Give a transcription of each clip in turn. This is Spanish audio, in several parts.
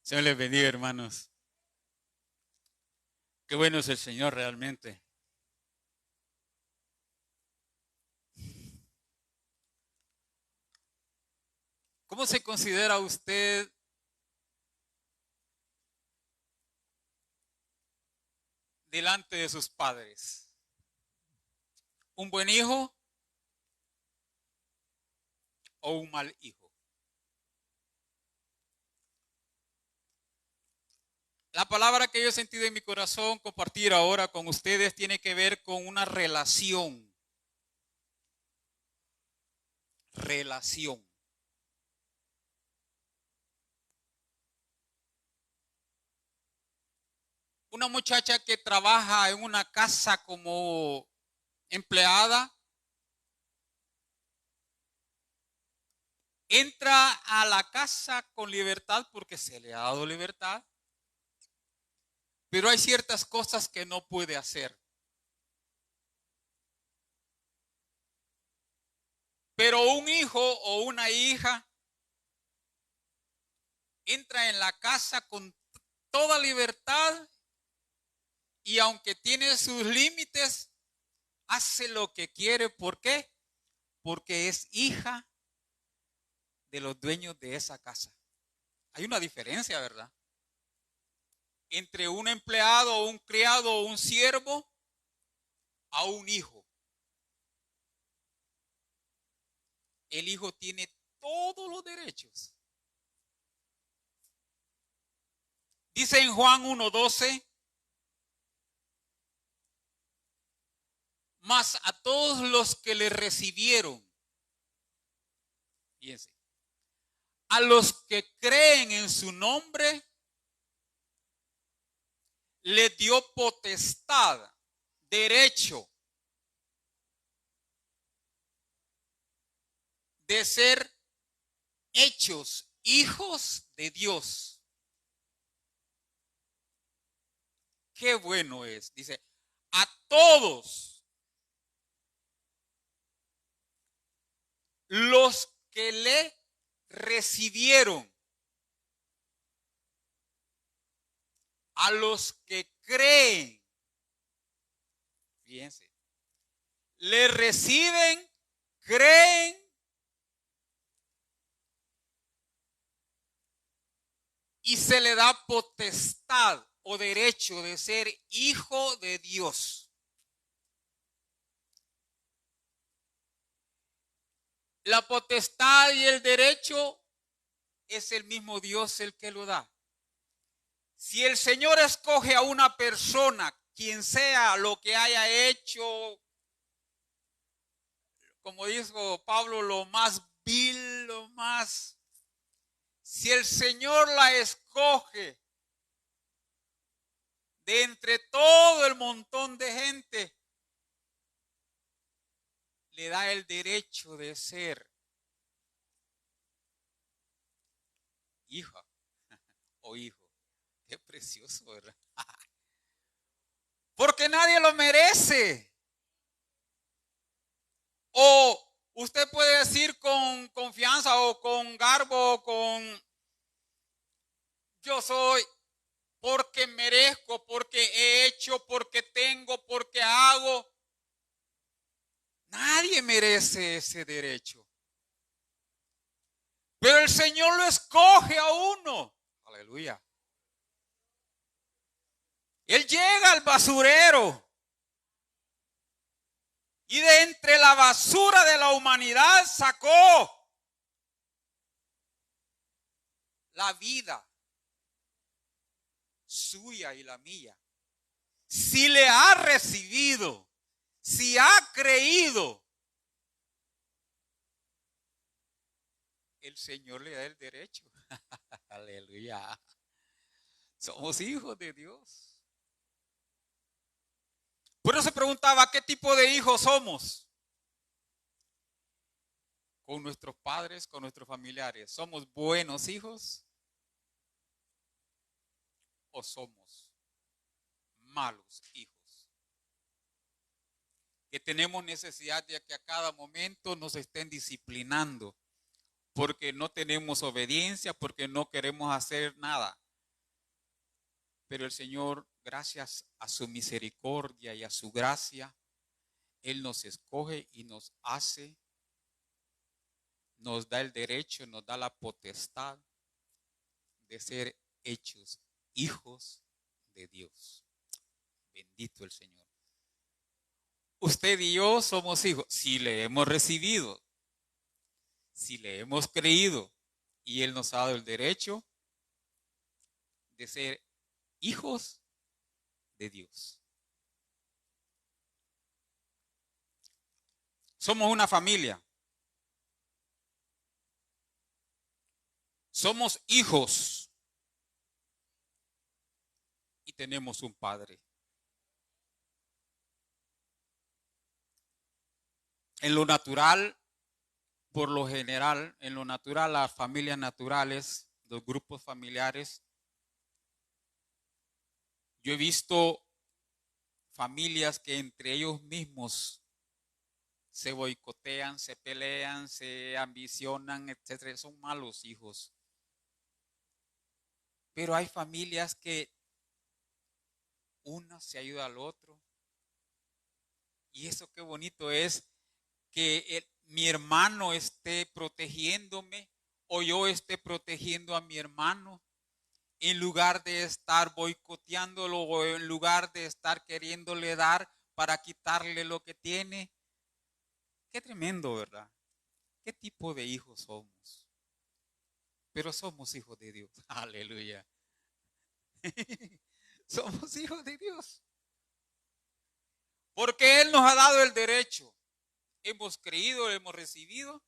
Señor les bendiga, hermanos. Qué bueno es el Señor realmente. ¿Cómo se considera usted delante de sus padres? ¿Un buen hijo o un mal hijo? La palabra que yo he sentido en mi corazón compartir ahora con ustedes tiene que ver con una relación. Relación. Una muchacha que trabaja en una casa como empleada entra a la casa con libertad porque se le ha dado libertad, pero hay ciertas cosas que no puede hacer. Pero un hijo o una hija entra en la casa con toda libertad y aunque tiene sus límites, hace lo que quiere. ¿Por qué? Porque es hija de los dueños de esa casa. Hay una diferencia, ¿verdad? Entre un empleado, un criado o un siervo a un hijo. El hijo tiene todos los derechos. Dice en Juan 1:12, mas a todos los que le recibieron, fíjense, a los que creen en su nombre, le dio potestad, derecho de ser hechos hijos de Dios. Qué bueno es. Dice, a todos los que le recibieron, a los que creen, fíjense, le reciben, creen y se le da potestad o derecho de ser hijo de Dios. La potestad y el derecho es el mismo Dios el que lo da. Si el Señor escoge a una persona, quien sea lo que haya hecho, como dijo Pablo, lo más vil, lo más... Si el Señor la escoge de entre todo el montón de gente, le da el derecho de ser hija o hijo. Qué precioso, ¿verdad? Porque nadie lo merece. O usted puede decir con confianza o con garbo o con yo soy porque merezco, porque he hecho, porque tengo, porque hago. Nadie merece ese derecho. Pero el Señor lo escoge a uno. Aleluya. Él llega al basurero. Y de entre la basura de la humanidad sacó la vida suya y la mía. Si le ha recibido, si ha creído, el Señor le da el derecho. Aleluya. Somos hijos de Dios. Por eso se preguntaba, ¿qué tipo de hijos somos? Con nuestros padres, con nuestros familiares. ¿Somos buenos hijos o somos malos hijos? Que tenemos necesidad de que a cada momento nos estén disciplinando porque no tenemos obediencia, porque no queremos hacer nada. Pero el Señor, gracias a su misericordia y a su gracia, Él nos escoge y nos hace, nos da el derecho, nos da la potestad de ser hechos hijos de Dios. Bendito el Señor. Usted y yo somos hijos si le hemos recibido, si le hemos creído, y Él nos ha dado el derecho de ser hijos de Dios. Somos una familia. Somos hijos. Y tenemos un padre. En lo natural, por lo general, en lo natural, las familias naturales, los grupos familiares, yo he visto familias que entre ellos mismos se boicotean, se pelean, se ambicionan, etcétera. Son malos hijos. Pero hay familias que uno se ayuda al otro. Y eso qué bonito es que mi hermano esté protegiéndome o yo esté protegiendo a mi hermano en lugar de estar boicoteándolo o en lugar de estar queriéndole dar para quitarle lo que tiene. Qué tremendo, ¿verdad? ¿Qué tipo de hijos somos? Pero somos hijos de Dios. Aleluya. Somos hijos de Dios. Porque Él nos ha dado el derecho. Hemos creído, hemos recibido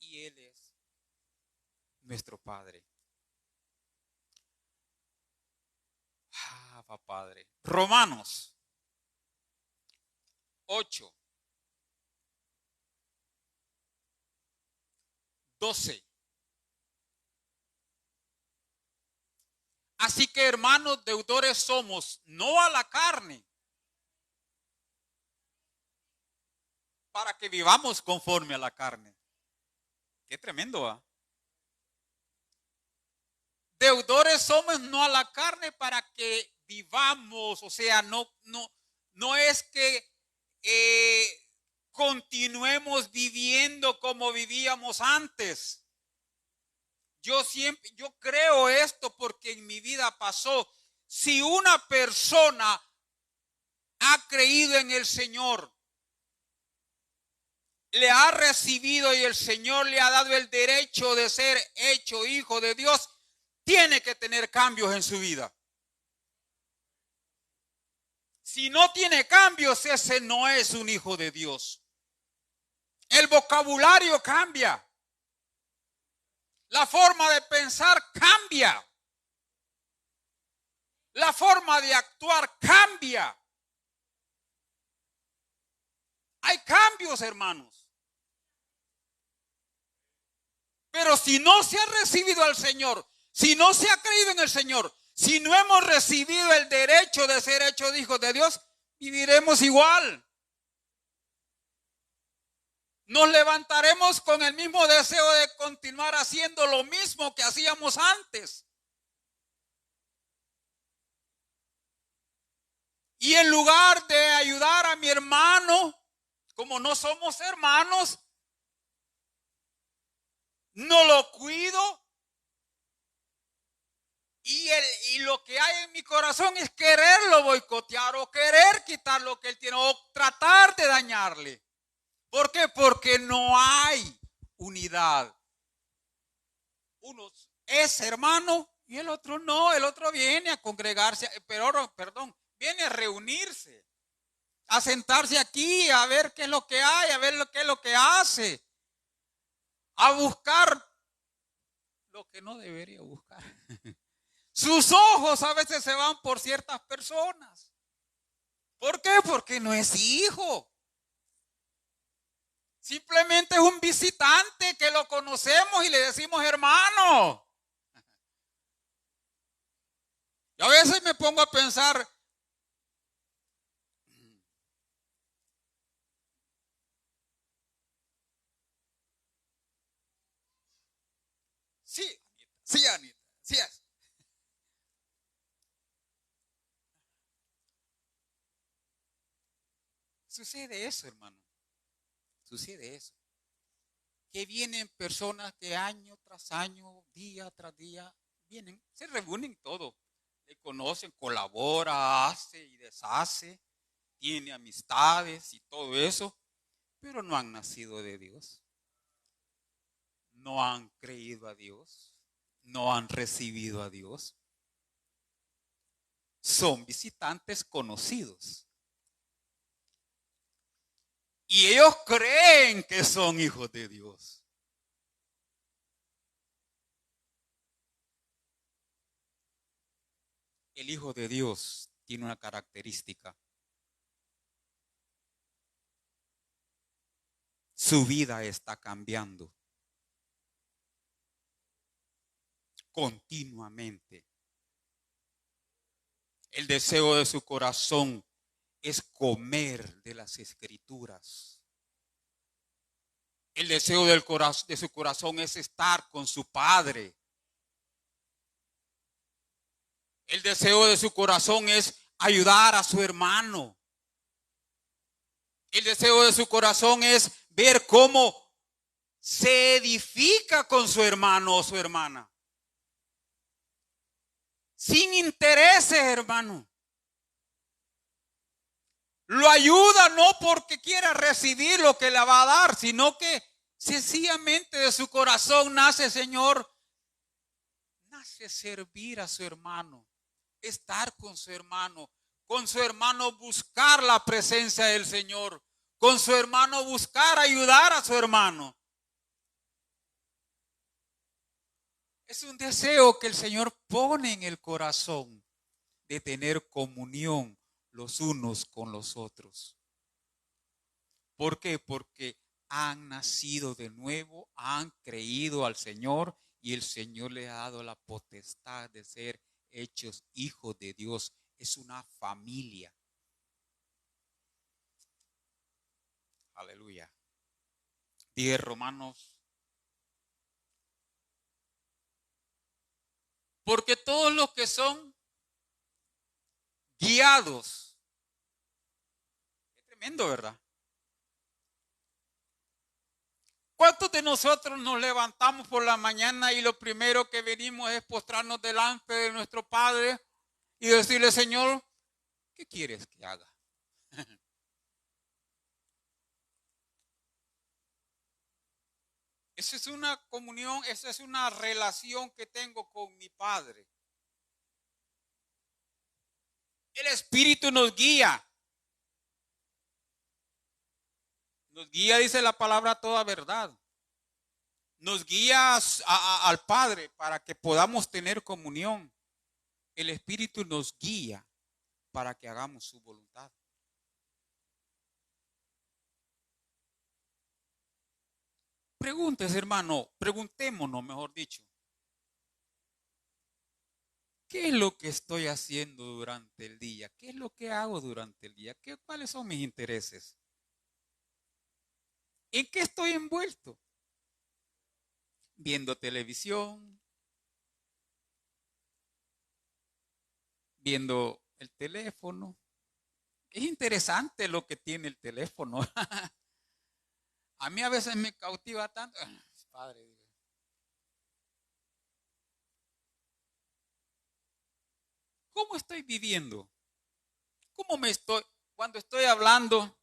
y Él es nuestro Padre. Padre. Romanos 8, 12. Así que hermanos, deudores somos, no a la carne, para que vivamos conforme a la carne. Qué tremendo, ¿va? Deudores somos no a la carne para que vivamos, o sea, no es que continuemos viviendo como vivíamos antes. Yo creo esto porque en mi vida pasó. Si una persona ha creído en el Señor, le ha recibido y el Señor le ha dado el derecho de ser hecho hijo de Dios, tiene que tener cambios en su vida. Si no tiene cambios, ese no es un hijo de Dios. El vocabulario cambia. La forma de pensar cambia. La forma de actuar cambia. Hay cambios, hermanos. Pero si no se ha recibido al Señor, si no se ha creído en el Señor, si no hemos recibido el derecho de ser hechos hijos de Dios, viviremos igual. Nos levantaremos con el mismo deseo de continuar haciendo lo mismo que hacíamos antes. Y en lugar de ayudar a mi hermano, como no somos hermanos, no lo cuido. Y lo que hay en mi corazón es quererlo boicotear o querer quitar lo que él tiene o tratar de dañarle. ¿Por qué? Porque no hay unidad. Uno es hermano y el otro no. El otro viene a congregarse, viene a reunirse, a sentarse aquí, a ver qué es lo que hay, a ver qué es lo que hace, a buscar lo que no debería buscar. Sus ojos a veces se van por ciertas personas. ¿Por qué? Porque no es hijo. Simplemente es un visitante que lo conocemos y le decimos hermano. Y a veces me pongo a pensar, sí, Anita, sí es. Sucede eso, hermano. Sucede eso. Que vienen personas que año tras año, día tras día, vienen, se reúnen todos. Le conocen, colabora, hace y deshace, tiene amistades y todo eso, pero no han nacido de Dios. No han creído a Dios. No han recibido a Dios. Son visitantes conocidos. Y ellos creen que son hijos de Dios. El Hijo de Dios tiene una característica. Su vida está cambiando continuamente. El deseo de su corazón es comer de las Escrituras. El deseo de su corazón es estar con su Padre. El deseo de su corazón es ayudar a su hermano. El deseo de su corazón es ver cómo se edifica con su hermano o su hermana. Sin intereses, hermano. Lo ayuda no porque quiera recibir lo que le va a dar, sino que sencillamente de su corazón nace, Señor, nace servir a su hermano, estar con su hermano buscar la presencia del Señor, con su hermano buscar ayudar a su hermano. Es un deseo que el Señor pone en el corazón de tener comunión los unos con los otros. ¿Por qué? Porque han nacido de nuevo, han creído al Señor y el Señor les ha dado la potestad de ser hechos hijos de Dios. Es una familia. Aleluya. Dice Romanos. Porque todos los que son guiados. Es tremendo, ¿verdad? ¿Cuántos de nosotros nos levantamos por la mañana y lo primero que venimos es postrarnos delante de nuestro Padre y decirle, Señor, ¿qué quieres que haga? Esa es una comunión, esa es una relación que tengo con mi Padre. El Espíritu nos guía. Nos guía, dice la palabra, toda verdad. Nos guía al Padre para que podamos tener comunión. El Espíritu nos guía para que hagamos su voluntad. Pregúntese, hermano, preguntémonos, mejor dicho. ¿Qué es lo que estoy haciendo durante el día? ¿Qué es lo que hago durante el día? ¿Cuáles son mis intereses? ¿En qué estoy envuelto? Viendo televisión, viendo el teléfono. Es interesante lo que tiene el teléfono. A mí a veces me cautiva tanto. Padre, ¿cómo estoy viviendo? Cuando estoy hablando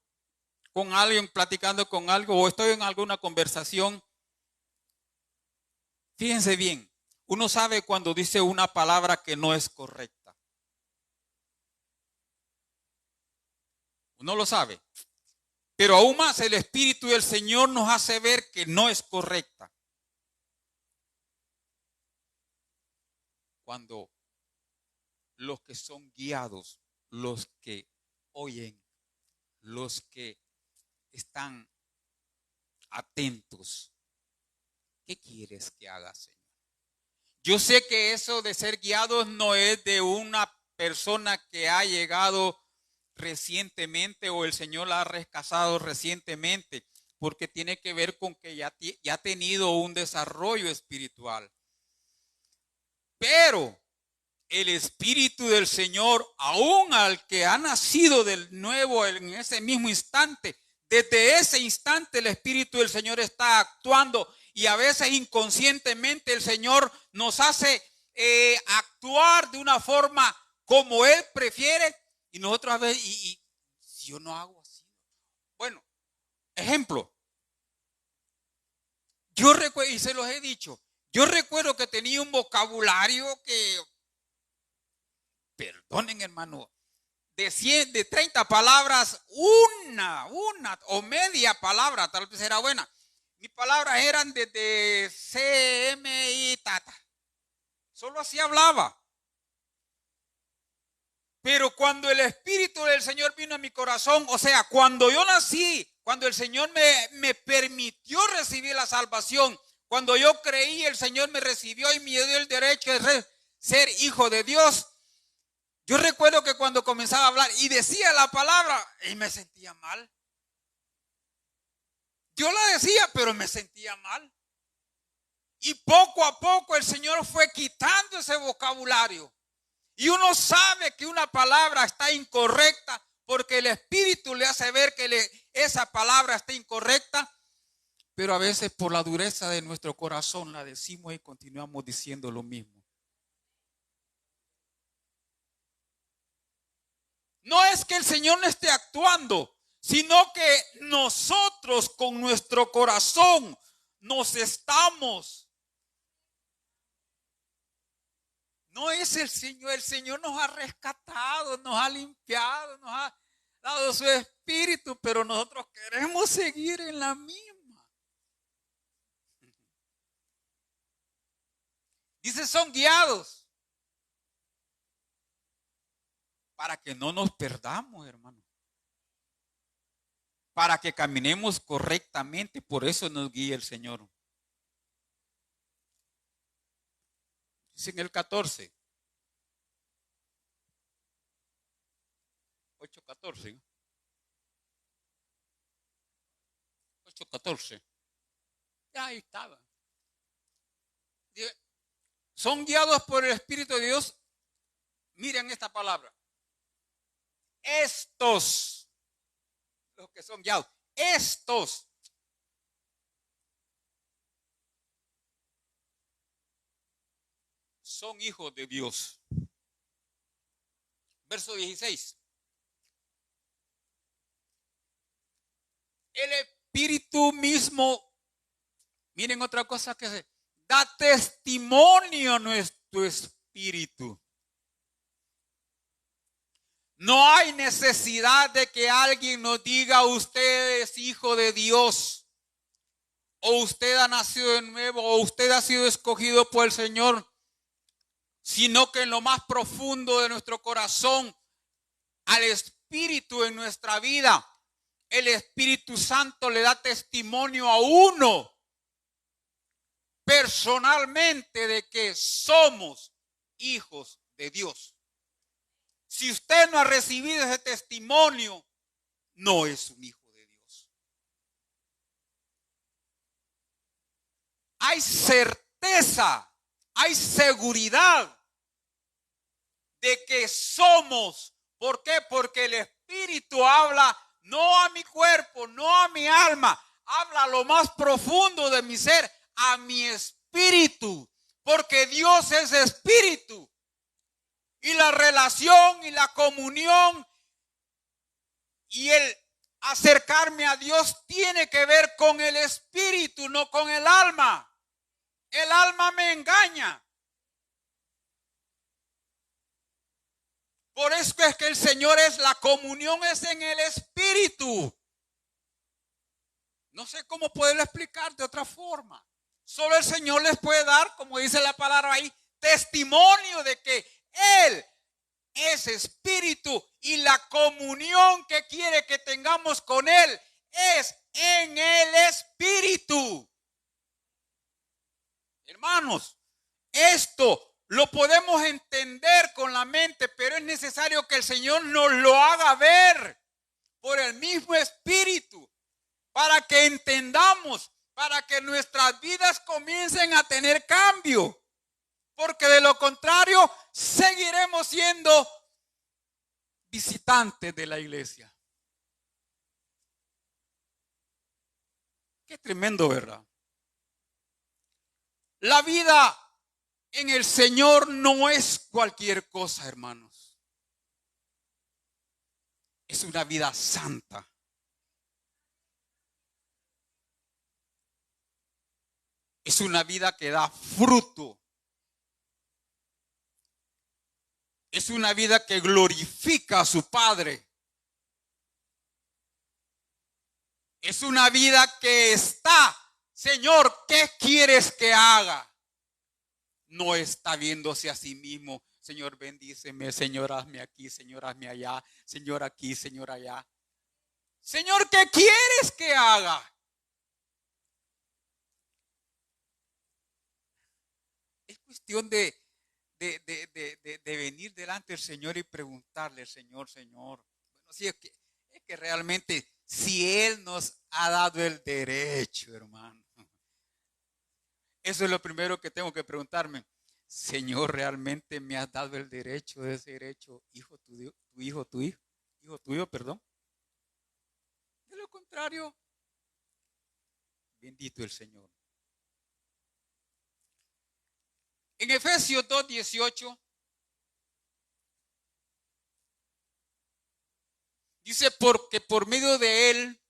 con alguien, platicando con algo, o estoy en alguna conversación? Fíjense bien, uno sabe cuando dice una palabra que no es correcta. Uno lo sabe. Pero aún más el Espíritu del Señor nos hace ver que no es correcta. Cuando los que son guiados, los que oyen, los que están atentos, ¿qué quieres que haga, Señor? Yo sé que eso de ser guiados no es de una persona que ha llegado recientemente o el Señor la ha rescatado recientemente, porque tiene que ver con que ya ha tenido un desarrollo espiritual. Pero el Espíritu del Señor, aún al que ha nacido del nuevo en ese mismo instante, desde ese instante el Espíritu del Señor está actuando, y a veces inconscientemente el Señor nos hace actuar de una forma como Él prefiere, y nosotros a veces, y si yo no hago así. Bueno, ejemplo, yo recuerdo, y se los he dicho, yo recuerdo que tenía un vocabulario que, perdonen hermano, de 30 palabras, una o media palabra, tal vez era buena. Mis palabras eran desde CMI, tata. Solo así hablaba. Pero cuando el Espíritu del Señor vino a mi corazón, o sea, cuando yo nací, cuando el Señor me permitió recibir la salvación, cuando yo creí, el Señor me recibió y me dio el derecho de ser hijo de Dios. Yo recuerdo que cuando comenzaba a hablar y decía la palabra, y me sentía mal. Yo la decía, pero me sentía mal. Y poco a poco el Señor fue quitando ese vocabulario. Y uno sabe que una palabra está incorrecta porque el Espíritu le hace ver que esa palabra está incorrecta. Pero a veces por la dureza de nuestro corazón la decimos y continuamos diciendo lo mismo. No es que el Señor no esté actuando, sino que nosotros con nuestro corazón nos estamos. No es el Señor nos ha rescatado, nos ha limpiado, nos ha dado su Espíritu, pero nosotros queremos seguir en la misma. Dice, son guiados para que no nos perdamos, hermano. Para que caminemos correctamente, por eso nos guía el Señor. Dice en el 14. 8:14. 8:14. Ya ahí estaba. Son guiados por el Espíritu de Dios. Miren esta palabra. Estos, los que son guiados, estos son hijos de Dios. Verso 16. El Espíritu mismo, miren otra cosa que se da testimonio a nuestro espíritu. No hay necesidad de que alguien nos diga usted es hijo de Dios, o usted ha nacido de nuevo, o usted ha sido escogido por el Señor, sino que en lo más profundo de nuestro corazón, al Espíritu en nuestra vida, el Espíritu Santo le da testimonio a uno personalmente de que somos hijos de Dios. Si usted no ha recibido ese testimonio, no es un hijo de Dios. Hay certeza, hay seguridad de que somos. ¿Por qué? Porque el Espíritu habla no a mi cuerpo, no a mi alma, habla a lo más profundo de mi ser, a mi espíritu, porque Dios es espíritu. Y la relación y la comunión y el acercarme a Dios tiene que ver con el espíritu, no con el alma. El alma me engaña. Por eso es que el Señor es la comunión, es en el espíritu. No sé cómo poderlo explicar de otra forma. Solo el Señor les puede dar, como dice la palabra ahí, testimonio de que Él es espíritu y la comunión que quiere que tengamos con Él es en el espíritu. Hermanos, esto lo podemos entender con la mente, pero es necesario que el Señor nos lo haga ver por el mismo espíritu, para que entendamos, para que nuestras vidas comiencen a tener cambio. Porque de lo contrario, seguiremos siendo visitantes de la iglesia. Qué tremendo, ¿verdad? La vida en el Señor no es cualquier cosa, hermanos. Es una vida santa. Es una vida que da fruto. Es una vida que glorifica a su Padre. Es una vida que está, Señor, ¿qué quieres que haga? No está viéndose a sí mismo. Señor, bendíceme, Señor, hazme aquí, Señor, hazme allá, Señor, aquí, Señor, allá. Señor, ¿qué quieres que haga? Es cuestión de venir delante del Señor y preguntarle, Señor, Señor. Bueno, sí, es que realmente, si Él nos ha dado el derecho, hermano. Eso es lo primero que tengo que preguntarme. Señor, ¿realmente me has dado el derecho de ser hecho hijo tuyo, hijo tuyo, perdón? De lo contrario, bendito el Señor. En Efesios 2:18 dice, porque por medio de Él,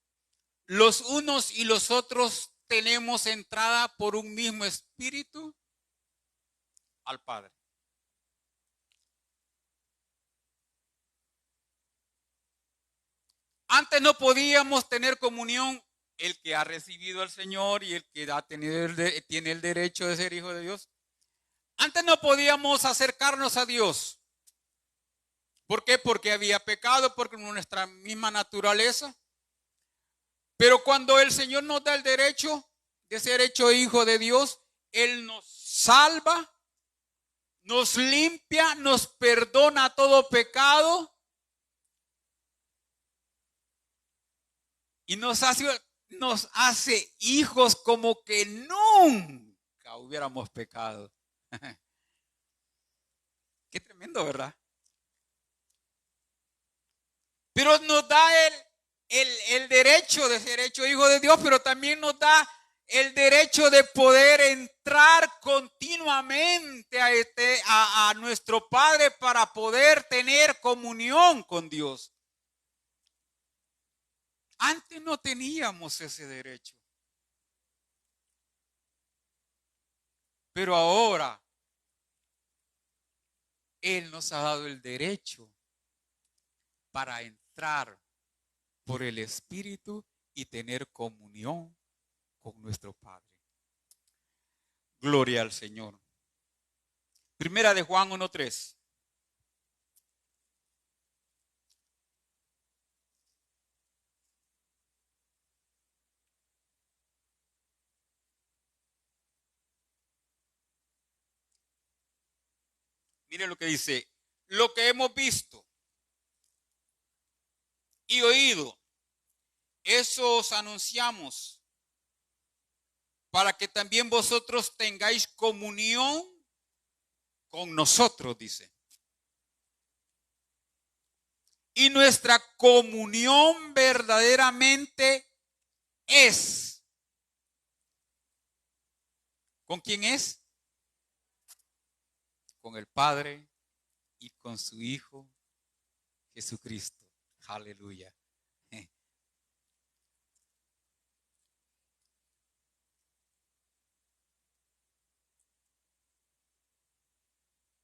los unos y los otros tenemos entrada por un mismo espíritu al Padre. Antes no podíamos tener comunión el que ha recibido al Señor y el que tiene el derecho de ser hijo de Dios. Antes no podíamos acercarnos a Dios. ¿Por qué? Porque había pecado, porque nuestra misma naturaleza. Pero cuando el Señor nos da el derecho de ser hecho hijo de Dios, Él nos salva, nos limpia, nos perdona todo pecado y nos hace hijos como que nunca hubiéramos pecado. Qué tremendo, ¿verdad? Pero nos da el derecho de ser hecho hijo de Dios, pero también nos da el derecho de poder entrar continuamente a nuestro Padre para poder tener comunión con Dios. Antes no teníamos ese derecho. Pero ahora Él nos ha dado el derecho para entrar por el Espíritu y tener comunión con nuestro Padre. Gloria al Señor. Primera de Juan 1:3. Mire lo que dice, lo que hemos visto y oído, eso os anunciamos, para que también vosotros tengáis comunión con nosotros, dice. Y nuestra comunión verdaderamente es. ¿Con quién es? Con el Padre y con su Hijo Jesucristo. Aleluya.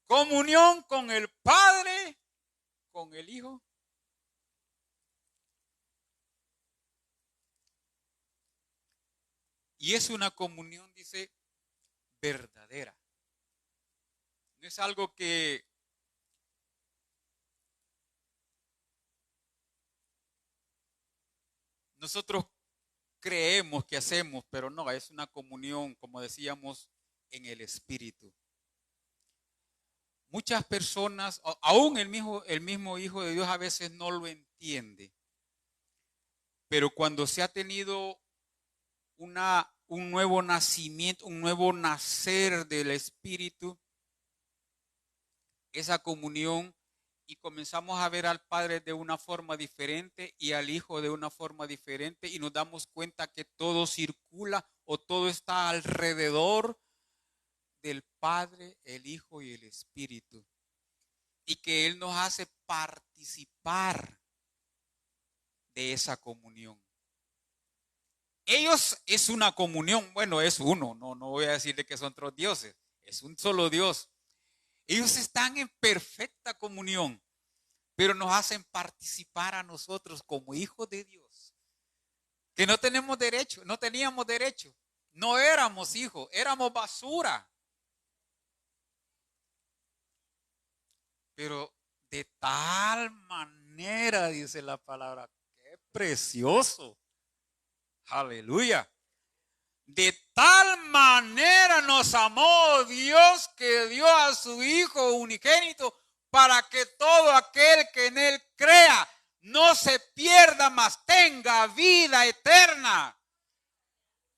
Comunión con el Padre, con el Hijo. Y es una comunión, dice, verdadera. No es algo que nosotros creemos que hacemos, pero no, es una comunión, como decíamos, en el Espíritu. Muchas personas, aún el mismo Hijo de Dios a veces no lo entiende, pero cuando se ha tenido un nuevo nacimiento, un nuevo nacer del Espíritu, esa comunión y comenzamos a ver al Padre de una forma diferente y al Hijo de una forma diferente y nos damos cuenta que todo circula o todo está alrededor del Padre, el Hijo y el Espíritu. Y que Él nos hace participar de esa comunión. Ellos es una comunión, bueno, es uno, no voy a decirle que son otros dioses, es un solo Dios. Ellos están en perfecta comunión, pero nos hacen participar a nosotros como hijos de Dios, que no tenemos derecho, no teníamos derecho, no éramos hijos, éramos basura. Pero de tal manera, dice la palabra, qué precioso. Aleluya. De tal manera nos amó Dios que dio a su Hijo unigénito para que todo aquel que en Él crea no se pierda, mas tenga vida eterna.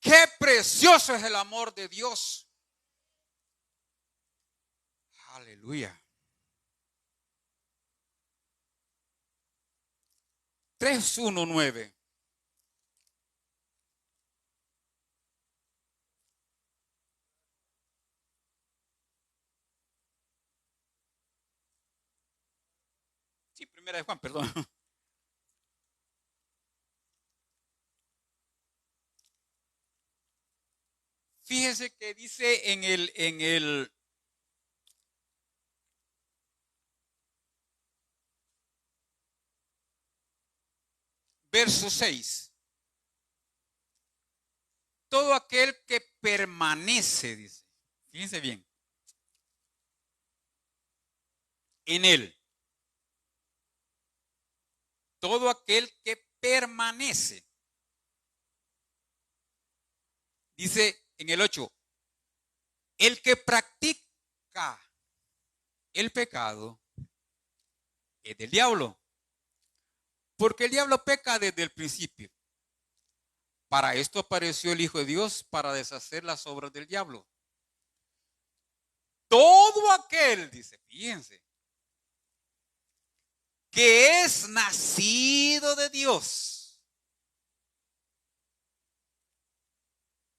Qué precioso es el amor de Dios. Aleluya. 3:1-9. Sí, primera de Juan, perdón. Fíjese que dice en el verso 6. Todo aquel que permanece, dice, fíjense bien, en Él. Todo aquel que permanece. Dice en el 8, el que practica el pecado es del diablo, porque el diablo peca desde el principio. Para esto apareció el Hijo de Dios, para deshacer las obras del diablo. Todo aquel, dice, fíjense, que es nacido de Dios,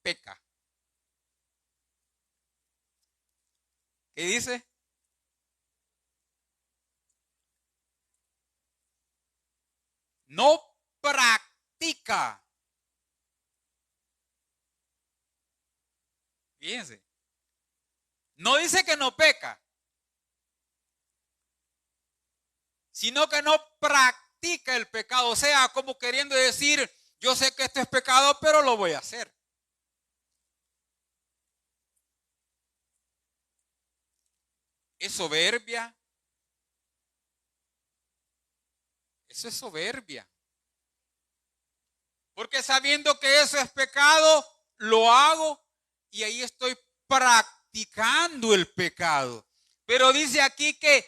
peca. ¿Qué dice? No practica. Fíjense. No dice que no peca, sino que no practica el pecado. O sea, como queriendo decir, yo sé que esto es pecado, pero lo voy a hacer. Es soberbia. Eso es soberbia. Porque sabiendo que eso es pecado, lo hago y ahí estoy practicando el pecado. Pero dice aquí que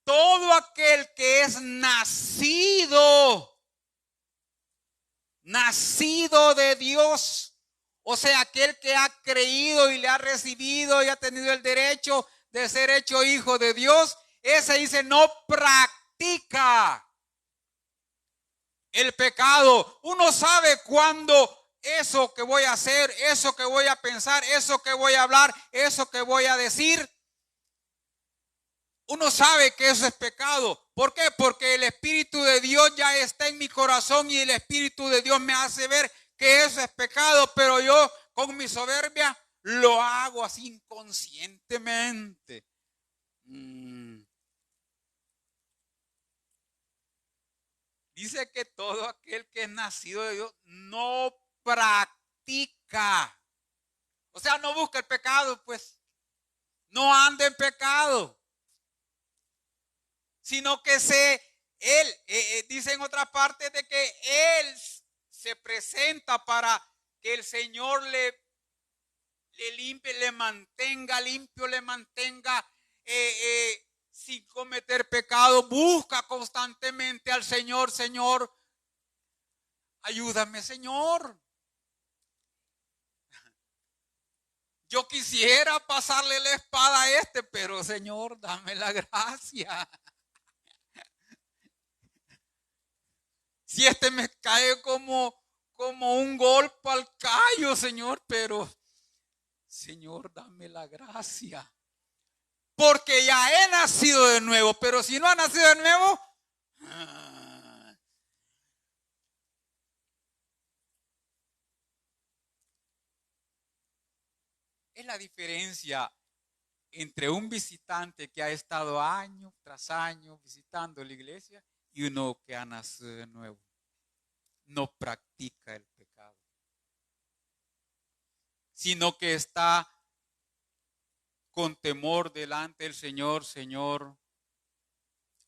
todo aquel que es nacido de Dios, o sea, aquel que ha creído y le ha recibido y ha tenido el derecho de ser hecho hijo de Dios, ese dice no practica el pecado. Uno sabe cuándo eso que voy a hacer, eso que voy a pensar, eso que voy a hablar, eso que voy a decir, uno sabe que eso es pecado. ¿Por qué? Porque el Espíritu de Dios ya está en mi corazón y el Espíritu de Dios me hace ver que eso es pecado, pero yo con mi soberbia lo hago así inconscientemente. Dice que todo aquel que es nacido de Dios no practica. O sea, no busca el pecado, pues. No anda en pecado. Sino que él, dice en otra parte de que él se presenta para que el Señor le limpie, le mantenga limpio, le mantenga sin cometer pecado. Busca constantemente al Señor. Señor, ayúdame, Señor. Yo quisiera pasarle la espada a este, pero Señor, dame la gracia. Si este me cae como un golpe al callo, Señor, pero Señor, dame la gracia. Porque ya he nacido de nuevo, pero si no ha nacido de nuevo, es la diferencia entre un visitante que ha estado año tras año visitando la iglesia y uno que ha nacido de nuevo. No practica el pecado, sino que está con temor delante del Señor. Señor,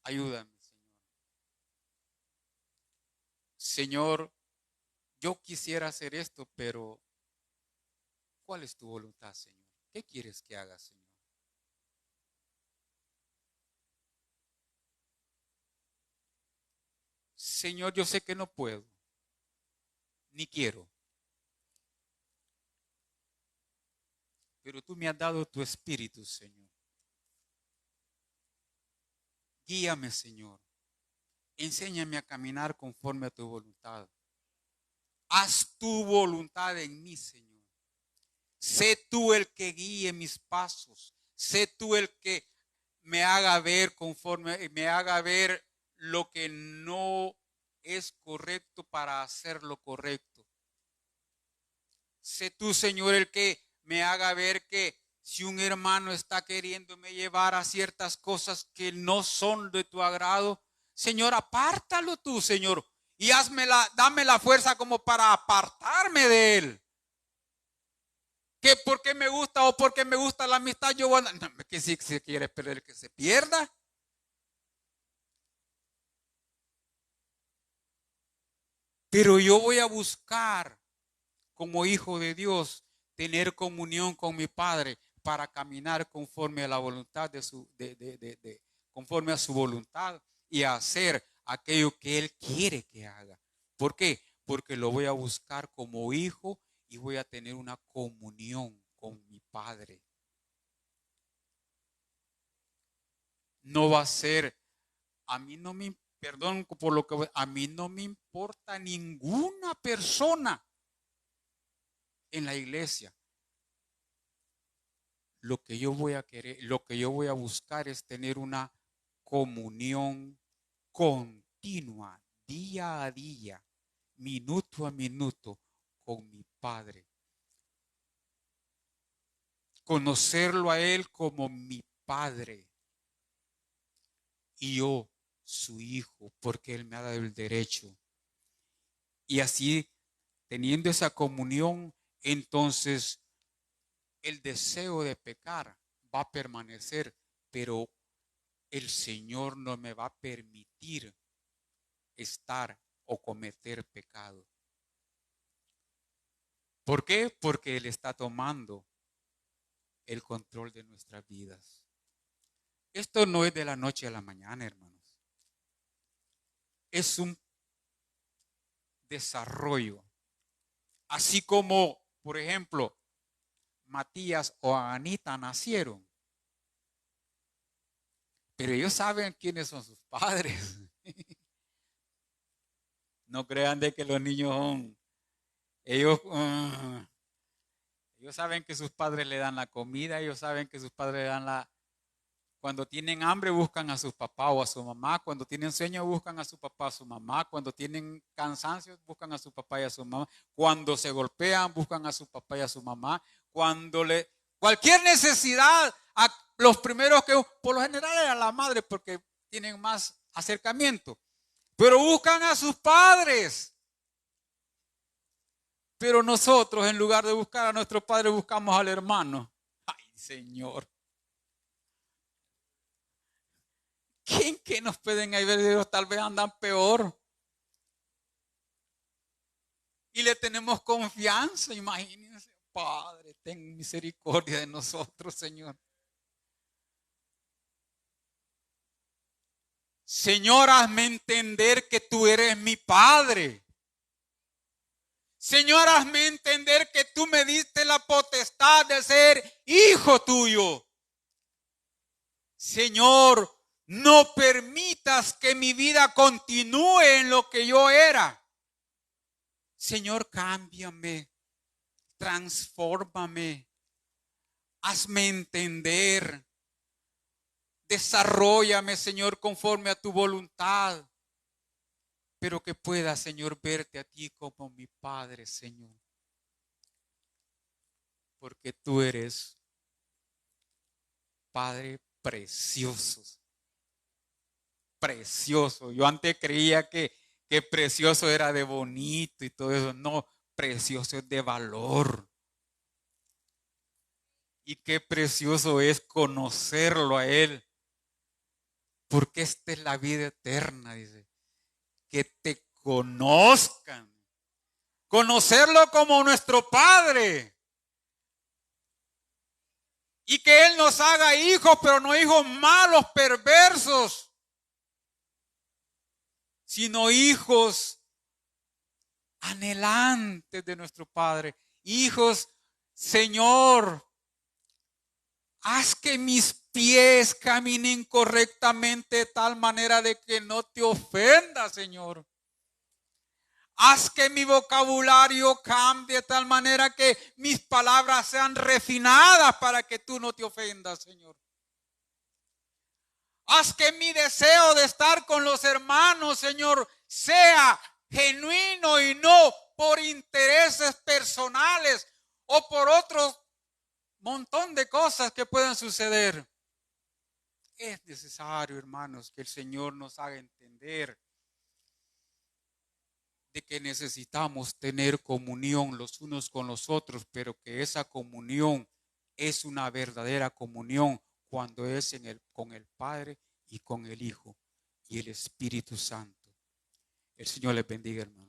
ayúdame, Señor. Señor, yo quisiera hacer esto, pero ¿cuál es tu voluntad, Señor? ¿Qué quieres que haga, Señor? Señor, yo sé que no puedo, ni quiero, pero tú me has dado tu espíritu, Señor. Guíame, Señor. Enséñame a caminar conforme a tu voluntad. Haz tu voluntad en mí, Señor. Sé tú el que guíe mis pasos. Sé tú el que me haga ver conforme, me haga ver lo que no es correcto para hacer lo correcto. Sé tú, Señor, el que me haga ver que si un hermano está queriéndome llevar a ciertas cosas que no son de tu agrado, Señor, apártalo tú, Señor, y dame la fuerza como para apartarme de él. Que porque me gusta o porque me gusta la amistad, yo voy a, no, que si se quiere perder, que se pierda. Pero yo voy a buscar como hijo de Dios tener comunión con mi Padre para caminar conforme a la voluntad conforme a su voluntad y hacer aquello que Él quiere que haga. ¿Por qué? Porque lo voy a buscar como hijo y voy a tener una comunión con mi Padre. No va a ser, a mí no me, perdón por lo que, a mí no me importa ninguna persona en la iglesia. Lo que yo voy a querer, lo que yo voy a buscar es tener una comunión continua, día a día, minuto a minuto, con mi Padre. Conocerlo a Él como mi Padre y yo, su Hijo, porque Él me ha dado el derecho. Y así, teniendo esa comunión, entonces el deseo de pecar va a permanecer, pero el Señor no me va a permitir estar o cometer pecado. ¿Por qué? Porque Él está tomando el control de nuestras vidas. Esto no es de la noche a la mañana, hermanos. Es un desarrollo. Así como, por ejemplo, Matías o Anita nacieron, pero ellos saben quiénes son sus padres. No crean de que los niños son, ellos, ellos saben que sus padres le dan la comida, ellos saben que sus padres le dan la, cuando tienen hambre buscan a su papá o a su mamá, cuando tienen sueño buscan a su papá o a su mamá, cuando tienen cansancio buscan a su papá y a su mamá, cuando se golpean buscan a su papá y a su mamá, cuando le, cualquier necesidad, a los primeros que, por lo general era la madre porque tienen más acercamiento, pero buscan a sus padres. Pero nosotros, en lugar de buscar a nuestro padre, buscamos al hermano. Ay, Señor. ¿Quién que nos pueden ahí ver? Tal vez andan peor. Y le tenemos confianza, imagínense. Padre, ten misericordia de nosotros, Señor. Señor, hazme entender que tú eres mi Padre. Señor, hazme entender que tú me diste la potestad de ser hijo tuyo. Señor, no permitas que mi vida continúe en lo que yo era. Señor, cámbiame, transfórmame, hazme entender. Desarróllame, Señor, conforme a tu voluntad. Pero que pueda, Señor, verte a ti como mi Padre, Señor. Porque tú eres Padre precioso. Precioso. Yo antes creía que precioso era de bonito y todo eso. No, precioso es de valor. Y qué precioso es conocerlo a Él. Porque esta es la vida eterna, dice. Que te conozcan. Conocerlo como nuestro Padre. Y que Él nos haga hijos, pero no hijos malos, perversos, sino hijos anhelantes de nuestro Padre. Hijos, Señor, haz que mis pies caminen correctamente de tal manera de que no te ofenda, Señor. Haz que mi vocabulario cambie de tal manera que mis palabras sean refinadas para que tú no te ofendas, Señor. Haz que mi deseo de estar con los hermanos, Señor, sea genuino y no por intereses personales o por otro montón de cosas que puedan suceder. Es necesario, hermanos, que el Señor nos haga entender de que necesitamos tener comunión los unos con los otros, pero que esa comunión es una verdadera comunión cuando es con el Padre y con el Hijo y el Espíritu Santo. El Señor les bendiga, hermanos.